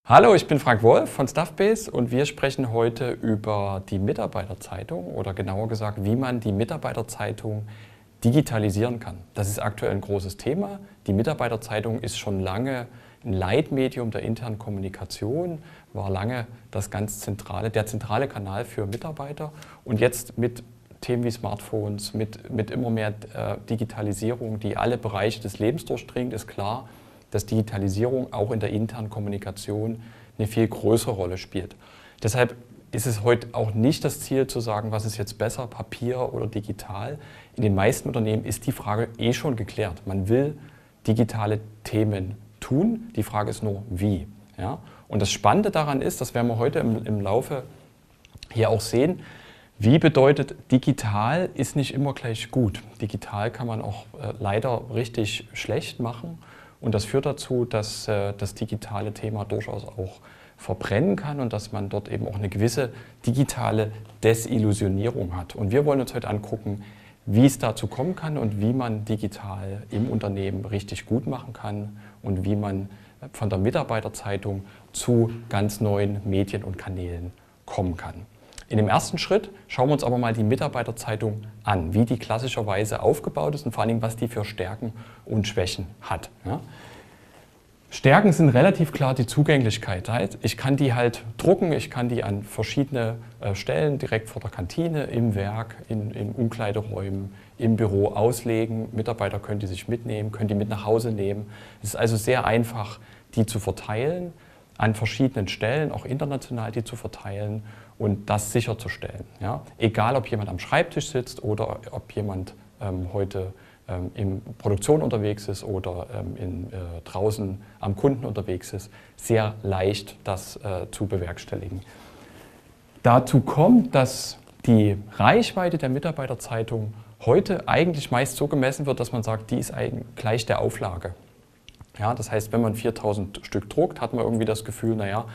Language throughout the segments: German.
Hallo, ich bin Frank Wolf von Staffbase und wir sprechen heute über die Mitarbeiterzeitung oder genauer gesagt, wie man die Mitarbeiterzeitung digitalisieren kann. Das ist aktuell ein großes Thema. Die Mitarbeiterzeitung ist schon lange ein Leitmedium der internen Kommunikation, war lange der zentrale Kanal für Mitarbeiter und jetzt mit Themen wie Smartphones, mit immer mehr Digitalisierung, die alle Bereiche des Lebens durchdringt, ist klar, dass Digitalisierung auch in der internen Kommunikation eine viel größere Rolle spielt. Deshalb ist es heute auch nicht das Ziel zu sagen, was ist jetzt besser, Papier oder digital. In den meisten Unternehmen ist die Frage schon geklärt. Man will digitale Themen tun, die Frage ist nur wie. Ja? Und das Spannende daran ist, das werden wir heute im Laufe hier auch sehen, wie bedeutet, digital ist nicht immer gleich gut. Digital kann man auch leider richtig schlecht machen. Und das führt dazu, dass das digitale Thema durchaus auch verbrennen kann und dass man dort eben auch eine gewisse digitale Desillusionierung hat. Und wir wollen uns heute angucken, wie es dazu kommen kann und wie man digital im Unternehmen richtig gut machen kann und wie man von der Mitarbeiterzeitung zu ganz neuen Medien und Kanälen kommen kann. In dem ersten Schritt schauen wir uns aber mal die Mitarbeiterzeitung an, wie die klassischerweise aufgebaut ist und vor allen Dingen, was die für Stärken und Schwächen hat. Ja? Stärken sind relativ klar die Zugänglichkeit. Ich kann die halt drucken, ich kann die an verschiedene Stellen direkt vor der Kantine, im Werk, in Umkleideräumen, im Büro auslegen. Mitarbeiter können die sich mitnehmen, können die mit nach Hause nehmen. Es ist also sehr einfach, die zu verteilen, an verschiedenen Stellen, auch international die zu verteilen und das sicherzustellen. Ja? Egal, ob jemand am Schreibtisch sitzt oder ob jemand heute in Produktion unterwegs ist oder draußen am Kunden unterwegs ist, sehr leicht das zu bewerkstelligen. Dazu kommt, dass die Reichweite der Mitarbeiterzeitung heute eigentlich meist so gemessen wird, dass man sagt, die ist gleich der Auflage. Ja, das heißt, wenn man 4000 Stück druckt, hat man irgendwie das Gefühl, naja,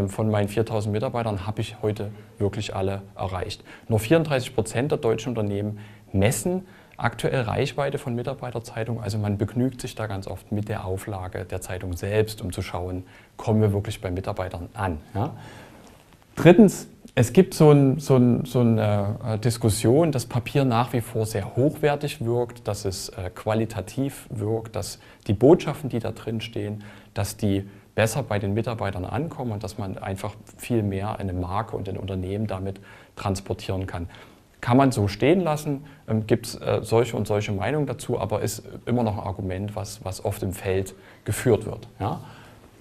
von meinen 4000 Mitarbeitern habe ich heute wirklich alle erreicht. Nur 34% der deutschen Unternehmen messen aktuell Reichweite von Mitarbeiterzeitung. Also man begnügt sich da ganz oft mit der Auflage der Zeitung selbst, um zu schauen, kommen wir wirklich bei Mitarbeitern an. Ja? Drittens, es gibt so eine Diskussion, dass Papier nach wie vor sehr hochwertig wirkt, dass es qualitativ wirkt, dass die Botschaften, die da drin stehen, dass die besser bei den Mitarbeitern ankommen und dass man einfach viel mehr eine Marke und ein Unternehmen damit transportieren kann. Kann man so stehen lassen, gibt es solche und solche Meinungen dazu, aber ist immer noch ein Argument, was oft im Feld geführt wird. Ja?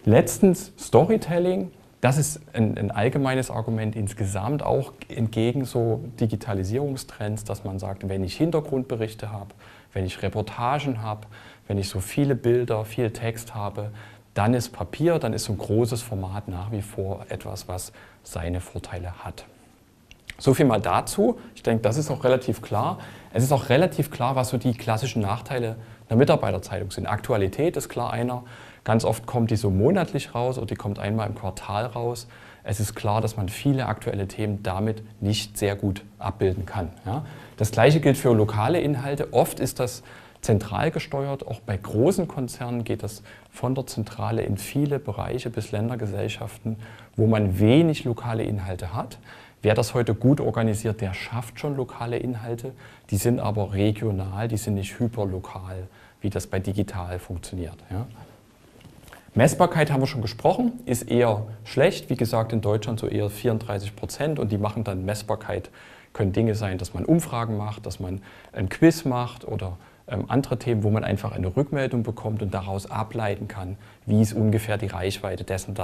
Letztens Storytelling. Das ist ein allgemeines Argument insgesamt, auch entgegen so Digitalisierungstrends, dass man sagt, wenn ich Hintergrundberichte habe, wenn ich Reportagen habe, wenn ich so viele Bilder, viel Text habe, dann ist Papier, dann ist so ein großes Format nach wie vor etwas, was seine Vorteile hat. So viel mal dazu. Ich denke, das ist auch relativ klar. Es ist auch relativ klar, was so die klassischen Nachteile einer Mitarbeiterzeitung sind. Aktualität ist klar einer. Ganz oft kommt die so monatlich raus oder die kommt einmal im Quartal raus. Es ist klar, dass man viele aktuelle Themen damit nicht sehr gut abbilden kann. Ja? Das Gleiche gilt für lokale Inhalte. Oft ist das zentral gesteuert. Auch bei großen Konzernen geht das von der Zentrale in viele Bereiche bis Ländergesellschaften, wo man wenig lokale Inhalte hat. Wer das heute gut organisiert, der schafft schon lokale Inhalte. Die sind aber regional, die sind nicht hyperlokal, wie das bei digital funktioniert. Ja? Messbarkeit haben wir schon gesprochen, ist eher schlecht. Wie gesagt, in Deutschland so eher 34% und die machen dann Messbarkeit, können Dinge sein, dass man Umfragen macht, dass man ein Quiz macht oder andere Themen, wo man einfach eine Rückmeldung bekommt und daraus ableiten kann, wie ist ungefähr die Reichweite dessen,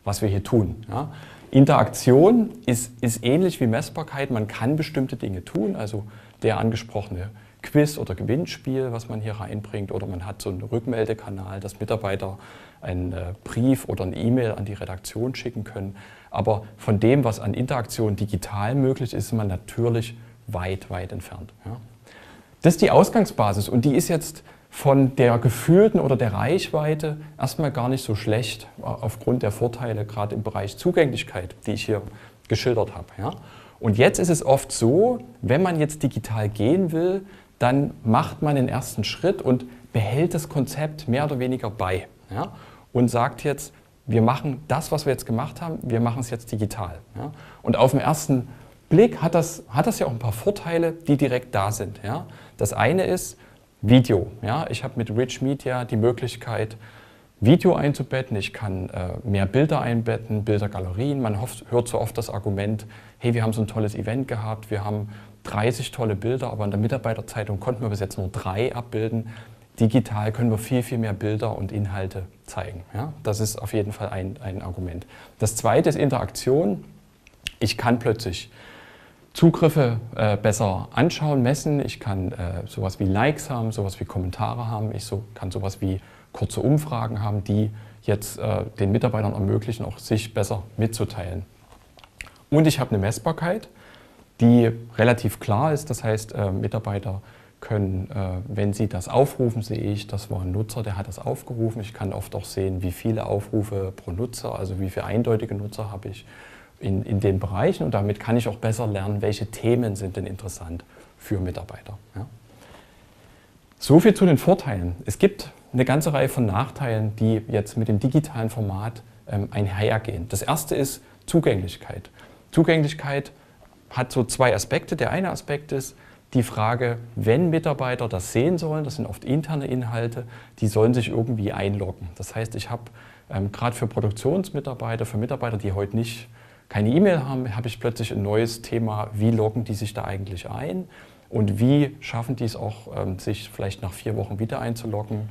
was wir hier tun. Ja? Interaktion ist ähnlich wie Messbarkeit. Man kann bestimmte Dinge tun, also der angesprochene Quiz oder Gewinnspiel, was man hier reinbringt, oder man hat so einen Rückmeldekanal, dass Mitarbeiter einen Brief oder eine E-Mail an die Redaktion schicken können. Aber von dem, was an Interaktion digital möglich ist, ist man natürlich weit, weit entfernt. Ja? Das ist die Ausgangsbasis und die ist jetzt von der gefühlten oder der Reichweite erstmal gar nicht so schlecht, aufgrund der Vorteile, gerade im Bereich Zugänglichkeit, die ich hier geschildert habe. Ja? Und jetzt ist es oft so, wenn man jetzt digital gehen will, dann macht man den ersten Schritt und behält das Konzept mehr oder weniger bei. Ja? Und sagt jetzt, wir machen das, was wir jetzt gemacht haben, wir machen es jetzt digital. Ja? Und auf den ersten Blick hat das ja auch ein paar Vorteile, die direkt da sind. Ja? Das eine ist Video. Ja? Ich habe mit Rich Media die Möglichkeit, Video einzubetten, ich kann mehr Bilder einbetten, Bildergalerien. Man hört so oft das Argument, hey, wir haben so ein tolles Event gehabt, wir haben 30 tolle Bilder, aber in der Mitarbeiterzeitung konnten wir bis jetzt nur 3 abbilden. Digital können wir viel, viel mehr Bilder und Inhalte zeigen. Ja? Das ist auf jeden Fall ein Argument. Das zweite ist Interaktion. Ich kann plötzlich Zugriffe besser anschauen, messen. Ich kann sowas wie Likes haben, sowas wie Kommentare haben. Ich kann sowas wie kurze Umfragen haben, die jetzt den Mitarbeitern ermöglichen, auch sich besser mitzuteilen. Und ich habe eine Messbarkeit, die relativ klar ist. Das heißt, Mitarbeiter können, wenn sie das aufrufen, sehe ich, das war ein Nutzer, der hat das aufgerufen. Ich kann oft auch sehen, wie viele Aufrufe pro Nutzer, also wie viele eindeutige Nutzer habe ich in den Bereichen. Und damit kann ich auch besser lernen, welche Themen sind denn interessant für Mitarbeiter. Ja. So viel zu den Vorteilen. Es gibt eine ganze Reihe von Nachteilen, die jetzt mit dem digitalen Format einhergehen. Das erste ist Zugänglichkeit. Zugänglichkeit hat so 2 Aspekte. Der eine Aspekt ist die Frage, wenn Mitarbeiter das sehen sollen, das sind oft interne Inhalte, die sollen sich irgendwie einloggen. Das heißt, ich habe gerade für Produktionsmitarbeiter, für Mitarbeiter, die heute keine E-Mail haben, habe ich plötzlich ein neues Thema, wie loggen die sich da eigentlich ein und wie schaffen die es auch, sich vielleicht nach 4 Wochen wieder einzuloggen.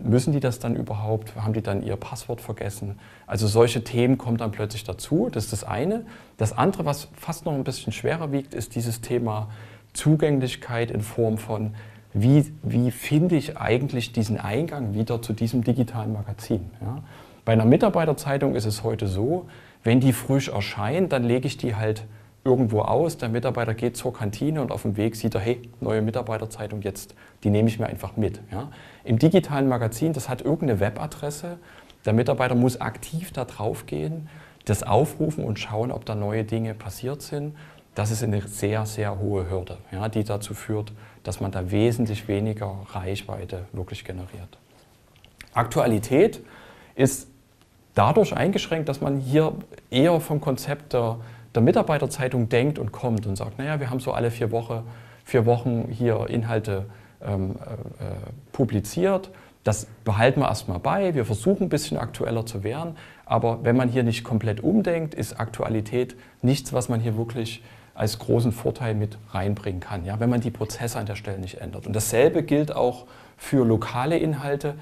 Müssen die das dann überhaupt? Haben die dann ihr Passwort vergessen? Also solche Themen kommen dann plötzlich dazu. Das ist das eine. Das andere, was fast noch ein bisschen schwerer wiegt, ist dieses Thema Zugänglichkeit in Form von, wie finde ich eigentlich diesen Eingang wieder zu diesem digitalen Magazin? Ja? Bei einer Mitarbeiterzeitung ist es heute so, wenn die frisch erscheint, dann lege ich die halt irgendwo aus. Der Mitarbeiter geht zur Kantine und auf dem Weg sieht er, hey, neue Mitarbeiterzeitung jetzt, die nehme ich mir einfach mit. Ja? Im digitalen Magazin, das hat irgendeine Webadresse. Der Mitarbeiter muss aktiv da drauf gehen, das aufrufen und schauen, ob da neue Dinge passiert sind. Das ist eine sehr, sehr hohe Hürde, ja, die dazu führt, dass man da wesentlich weniger Reichweite wirklich generiert. Aktualität ist dadurch eingeschränkt, dass man hier eher vom Konzept der Mitarbeiterzeitung denkt und kommt und sagt, naja, wir haben so alle 4 Wochen hier Inhalte publiziert. Das behalten wir erstmal bei, wir versuchen ein bisschen aktueller zu werden, aber wenn man hier nicht komplett umdenkt, ist Aktualität nichts, was man hier wirklich als großen Vorteil mit reinbringen kann, ja, wenn man die Prozesse an der Stelle nicht ändert. Und dasselbe gilt auch für lokale Inhalte.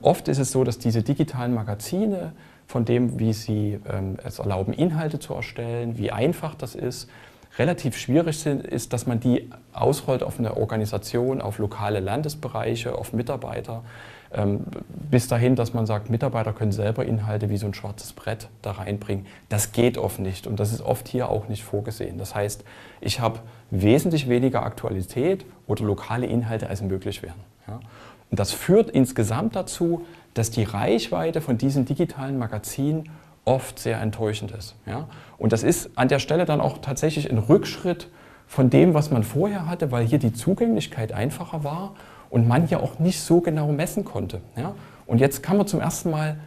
Oft ist es so, dass diese digitalen Magazine, von dem, wie sie es erlauben, Inhalte zu erstellen, wie einfach das ist, relativ schwierig ist, dass man die ausrollt auf eine Organisation, auf lokale Landesbereiche, auf Mitarbeiter, bis dahin, dass man sagt, Mitarbeiter können selber Inhalte wie so ein schwarzes Brett da reinbringen. Das geht oft nicht und das ist oft hier auch nicht vorgesehen. Das heißt, ich habe wesentlich weniger Aktualität oder lokale Inhalte, als möglich wären. Ja? Und das führt insgesamt dazu, dass die Reichweite von diesen digitalen Magazinen oft sehr enttäuschend ist. Ja? Und das ist an der Stelle dann auch tatsächlich ein Rückschritt von dem, was man vorher hatte, weil hier die Zugänglichkeit einfacher war und man ja auch nicht so genau messen konnte. Ja? Und jetzt kann man zum ersten Mal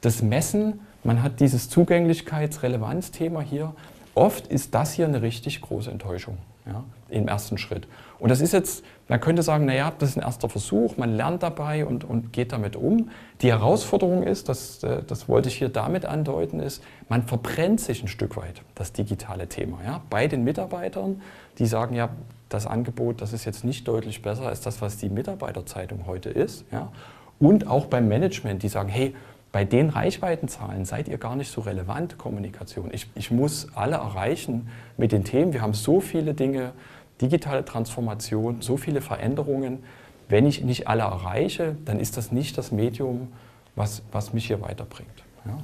das Messen, man hat dieses Zugänglichkeitsrelevanzthema hier. Oft ist das hier eine richtig große Enttäuschung, ja, im ersten Schritt. Und das ist jetzt, man könnte sagen, naja, das ist ein erster Versuch, man lernt dabei und geht damit um. Die Herausforderung ist, das wollte ich hier damit andeuten, ist, man verbrennt sich ein Stück weit, das digitale Thema. Ja, bei den Mitarbeitern, die sagen, ja, das Angebot, das ist jetzt nicht deutlich besser als das, was die Mitarbeiterzeitung heute ist. Ja. Und auch beim Management, die sagen, hey, bei den Reichweitenzahlen seid ihr gar nicht so relevant, Kommunikation. Ich muss alle erreichen mit den Themen. Wir haben so viele Dinge, digitale Transformation, so viele Veränderungen. Wenn ich nicht alle erreiche, dann ist das nicht das Medium, was mich hier weiterbringt. Ja?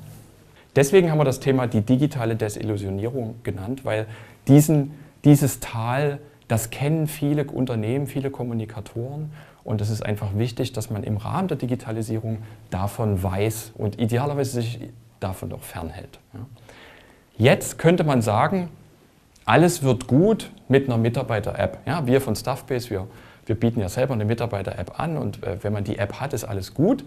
Deswegen haben wir das Thema die digitale Desillusionierung genannt, weil dieses Tal, das kennen viele Unternehmen, viele Kommunikatoren. Und es ist einfach wichtig, dass man im Rahmen der Digitalisierung davon weiß und idealerweise sich davon auch fernhält. Ja. Jetzt könnte man sagen, alles wird gut mit einer Mitarbeiter-App. Ja, wir von Staffbase, wir bieten ja selber eine Mitarbeiter-App an und wenn man die App hat, ist alles gut.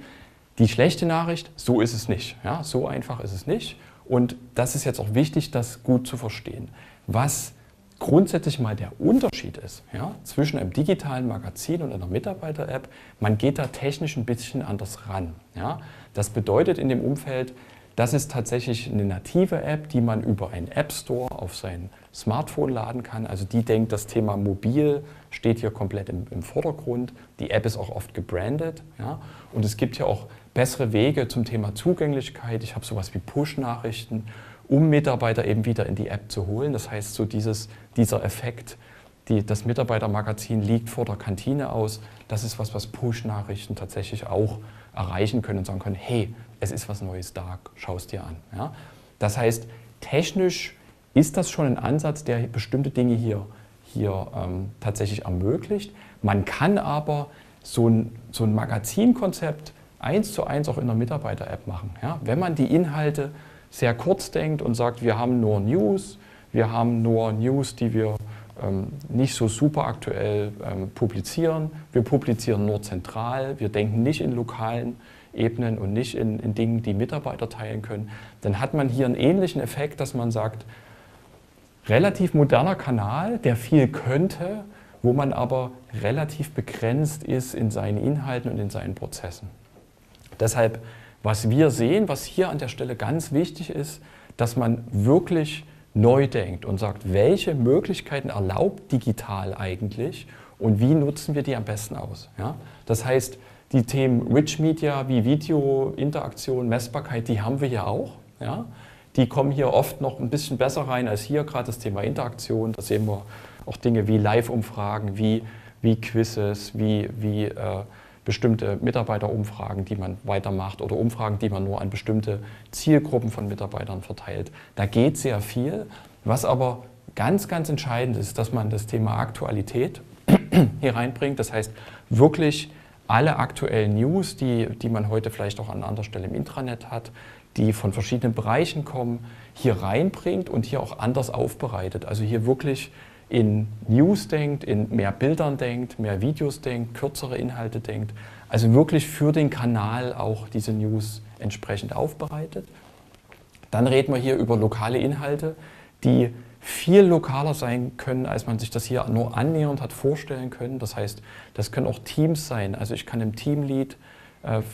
Die schlechte Nachricht, so ist es nicht. Ja, so einfach ist es nicht. Und das ist jetzt auch wichtig, das gut zu verstehen. Was grundsätzlich mal der Unterschied ist, ja, zwischen einem digitalen Magazin und einer Mitarbeiter-App, man geht da technisch ein bisschen anders ran. Ja. Das bedeutet in dem Umfeld, das ist tatsächlich eine native App, die man über einen App Store auf sein Smartphone laden kann. Also die denkt, das Thema mobil steht hier komplett im Vordergrund. Die App ist auch oft gebrandet. Ja. Und es gibt ja auch bessere Wege zum Thema Zugänglichkeit. Ich habe sowas wie Push-Nachrichten, um Mitarbeiter eben wieder in die App zu holen. Das heißt, so dieser Effekt, das Mitarbeitermagazin liegt vor der Kantine aus, das ist was Push-Nachrichten tatsächlich auch erreichen können und sagen können, hey, es ist was Neues da, schau es dir an. Ja? Das heißt, technisch ist das schon ein Ansatz, der bestimmte Dinge hier tatsächlich ermöglicht. Man kann aber so ein Magazinkonzept 1:1 auch in der Mitarbeiter-App machen. Ja? Wenn man die Inhalte sehr kurz denkt und sagt, wir haben nur News, die wir nicht so super aktuell publizieren, wir publizieren nur zentral, wir denken nicht in lokalen Ebenen und nicht in Dingen, die Mitarbeiter teilen können, dann hat man hier einen ähnlichen Effekt, dass man sagt, relativ moderner Kanal, der viel könnte, wo man aber relativ begrenzt ist in seinen Inhalten und in seinen Prozessen. Deshalb, was wir sehen, was hier an der Stelle ganz wichtig ist, dass man wirklich neu denkt und sagt, welche Möglichkeiten erlaubt digital eigentlich und wie nutzen wir die am besten aus. Ja? Das heißt, die Themen Rich Media wie Video, Interaktion, Messbarkeit, die haben wir ja auch. Ja? Die kommen hier oft noch ein bisschen besser rein als hier, gerade das Thema Interaktion. Da sehen wir auch Dinge wie Live-Umfragen, wie Quizzes, wie bestimmte Mitarbeiterumfragen, die man weitermacht oder Umfragen, die man nur an bestimmte Zielgruppen von Mitarbeitern verteilt. Da geht sehr viel. Was aber ganz, ganz entscheidend ist, dass man das Thema Aktualität hier reinbringt. Das heißt, wirklich alle aktuellen News, die man heute vielleicht auch an anderer Stelle im Intranet hat, die von verschiedenen Bereichen kommen, hier reinbringt und hier auch anders aufbereitet. Also hier wirklich in News denkt, in mehr Bildern denkt, mehr Videos denkt, kürzere Inhalte denkt. Also wirklich für den Kanal auch diese News entsprechend aufbereitet. Dann reden wir hier über lokale Inhalte, die viel lokaler sein können, als man sich das hier nur annähernd hat vorstellen können. Das heißt, das können auch Teams sein. Also ich kann einem Teamlead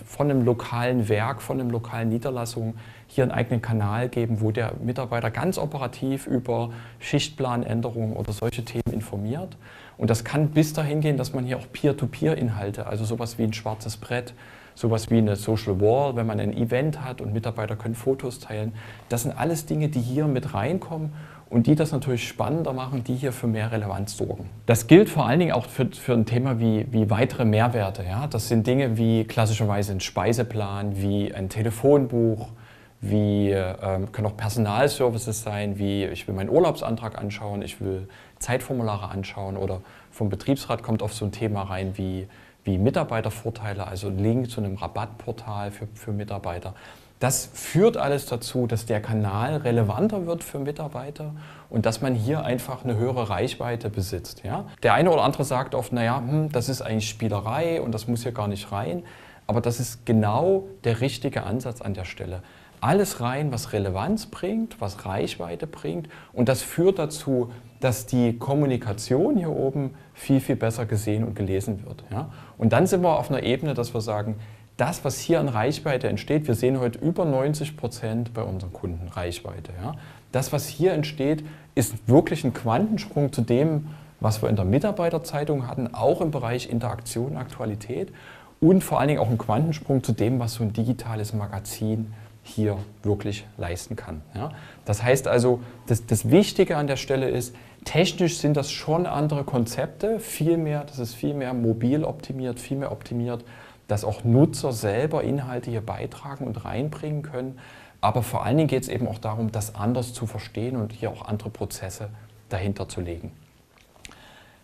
von einem lokalen Werk, von einer lokalen Niederlassung hier einen eigenen Kanal geben, wo der Mitarbeiter ganz operativ über Schichtplanänderungen oder solche Themen informiert. Und das kann bis dahin gehen, dass man hier auch Peer-to-Peer-Inhalte, also sowas wie ein schwarzes Brett, sowas wie eine Social Wall, wenn man ein Event hat und Mitarbeiter können Fotos teilen. Das sind alles Dinge, die hier mit reinkommen und die das natürlich spannender machen, die hier für mehr Relevanz sorgen. Das gilt vor allen Dingen auch für ein Thema wie weitere Mehrwerte. Ja? Das sind Dinge wie klassischerweise ein Speiseplan, wie ein Telefonbuch, können auch Personalservices sein, wie ich will meinen Urlaubsantrag anschauen, ich will Zeitformulare anschauen oder vom Betriebsrat kommt auf so ein Thema rein wie Mitarbeitervorteile, also ein Link zu einem Rabattportal für Mitarbeiter. Das führt alles dazu, dass der Kanal relevanter wird für Mitarbeiter und dass man hier einfach eine höhere Reichweite besitzt. Ja? Der eine oder andere sagt oft, naja, das ist eigentlich Spielerei und das muss hier gar nicht rein. Aber das ist genau der richtige Ansatz an der Stelle. Alles rein, was Relevanz bringt, was Reichweite bringt und das führt dazu, dass die Kommunikation hier oben viel, viel besser gesehen und gelesen wird. Ja? Und dann sind wir auf einer Ebene, dass wir sagen, das, was hier an Reichweite entsteht, wir sehen heute über 90% bei unseren Kunden Reichweite. Ja? Das, was hier entsteht, ist wirklich ein Quantensprung zu dem, was wir in der Mitarbeiterzeitung hatten, auch im Bereich Interaktion, Aktualität und vor allen Dingen auch ein Quantensprung zu dem, was so ein digitales Magazin hier wirklich leisten kann. Ja? Das heißt also, das Wichtige an der Stelle ist, technisch sind das schon andere Konzepte, das ist viel mehr mobil optimiert, viel mehr optimiert, dass auch Nutzer selber Inhalte hier beitragen und reinbringen können. Aber vor allen Dingen geht es eben auch darum, das anders zu verstehen und hier auch andere Prozesse dahinter zu legen.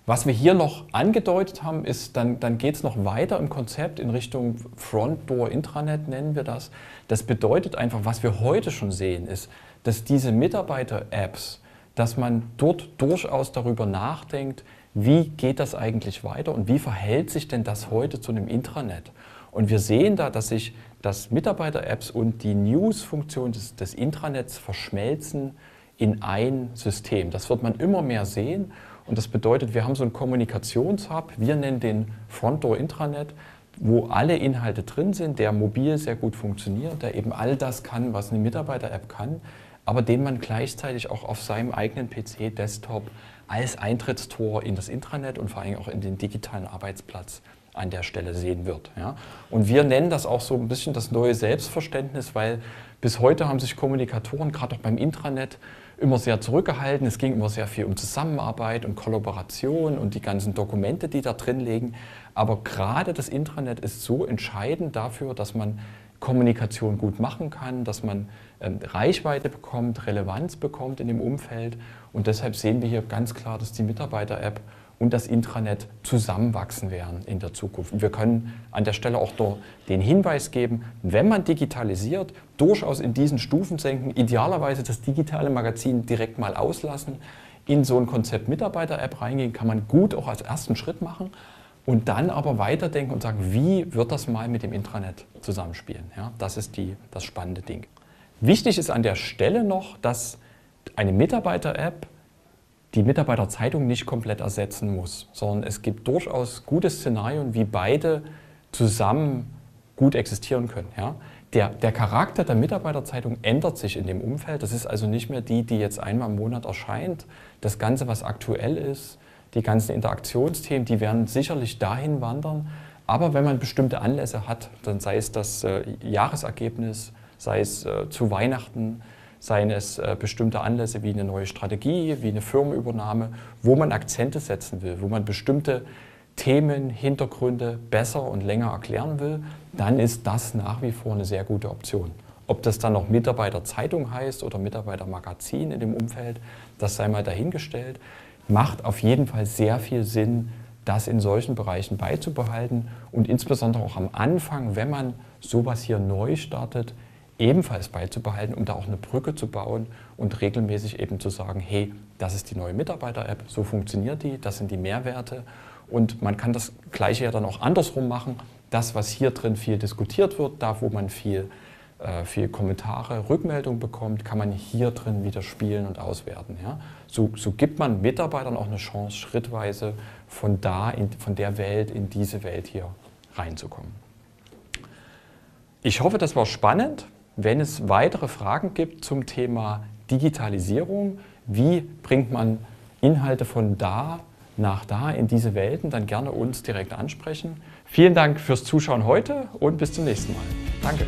Was wir hier noch angedeutet haben, ist, dann geht es noch weiter im Konzept in Richtung Front Door Intranet, nennen wir das. Das bedeutet einfach, was wir heute schon sehen, ist, dass diese Mitarbeiter-Apps, dass man dort durchaus darüber nachdenkt, wie geht das eigentlich weiter und wie verhält sich denn das heute zu einem Intranet? Und wir sehen da, dass sich das Mitarbeiter-Apps und die News-Funktion des Intranets verschmelzen in ein System. Das wird man immer mehr sehen und das bedeutet, wir haben so einen Kommunikationshub, wir nennen den Front Door Intranet, wo alle Inhalte drin sind, der mobil sehr gut funktioniert, der eben all das kann, was eine Mitarbeiter-App kann, aber den man gleichzeitig auch auf seinem eigenen PC, Desktop als Eintrittstor in das Intranet und vor allem auch in den digitalen Arbeitsplatz an der Stelle sehen wird. Ja. Und wir nennen das auch so ein bisschen das neue Selbstverständnis, weil bis heute haben sich Kommunikatoren, gerade auch beim Intranet, immer sehr zurückgehalten. Es ging immer sehr viel um Zusammenarbeit und Kollaboration und die ganzen Dokumente, die da drin liegen. Aber gerade das Intranet ist so entscheidend dafür, dass man Kommunikation gut machen kann, dass man Reichweite bekommt, Relevanz bekommt in dem Umfeld. Und deshalb sehen wir hier ganz klar, dass die Mitarbeiter-App und das Intranet zusammenwachsen werden in der Zukunft. Und wir können an der Stelle auch nur den Hinweis geben, wenn man digitalisiert, durchaus in diesen Stufen senken, idealerweise das digitale Magazin direkt mal auslassen, in so ein Konzept Mitarbeiter-App reingehen, kann man gut auch als ersten Schritt machen und dann aber weiterdenken und sagen, wie wird das mal mit dem Intranet zusammenspielen. Ja, das ist das spannende Ding. Wichtig ist an der Stelle noch, dass eine Mitarbeiter-App die Mitarbeiterzeitung nicht komplett ersetzen muss, sondern es gibt durchaus gute Szenarien, wie beide zusammen gut existieren können. Ja? Der Charakter der Mitarbeiterzeitung ändert sich in dem Umfeld. Das ist also nicht mehr die jetzt einmal im Monat erscheint. Das Ganze, was aktuell ist, die ganzen Interaktionsthemen, die werden sicherlich dahin wandern. Aber wenn man bestimmte Anlässe hat, dann sei es das Jahresergebnis, sei es zu Weihnachten, seien es bestimmte Anlässe wie eine neue Strategie, wie eine Firmenübernahme, wo man Akzente setzen will, wo man bestimmte Themen, Hintergründe besser und länger erklären will, dann ist das nach wie vor eine sehr gute Option. Ob das dann noch Mitarbeiterzeitung heißt oder Mitarbeitermagazin in dem Umfeld, das sei mal dahingestellt, macht auf jeden Fall sehr viel Sinn, das in solchen Bereichen beizubehalten und insbesondere auch am Anfang, wenn man sowas hier neu startet, ebenfalls beizubehalten, um da auch eine Brücke zu bauen und regelmäßig eben zu sagen, hey, das ist die neue Mitarbeiter-App, so funktioniert die, das sind die Mehrwerte und man kann das Gleiche ja dann auch andersrum machen. Das, was hier drin viel diskutiert wird, da wo man viel Kommentare, Rückmeldungen bekommt, kann man hier drin wieder spielen und auswerten. Ja? So gibt man Mitarbeitern auch eine Chance, schrittweise von der Welt in diese Welt hier reinzukommen. Ich hoffe, das war spannend. Wenn es weitere Fragen gibt zum Thema Digitalisierung, wie bringt man Inhalte von da nach da in diese Welten, dann gerne uns direkt ansprechen. Vielen Dank fürs Zuschauen heute und bis zum nächsten Mal. Danke.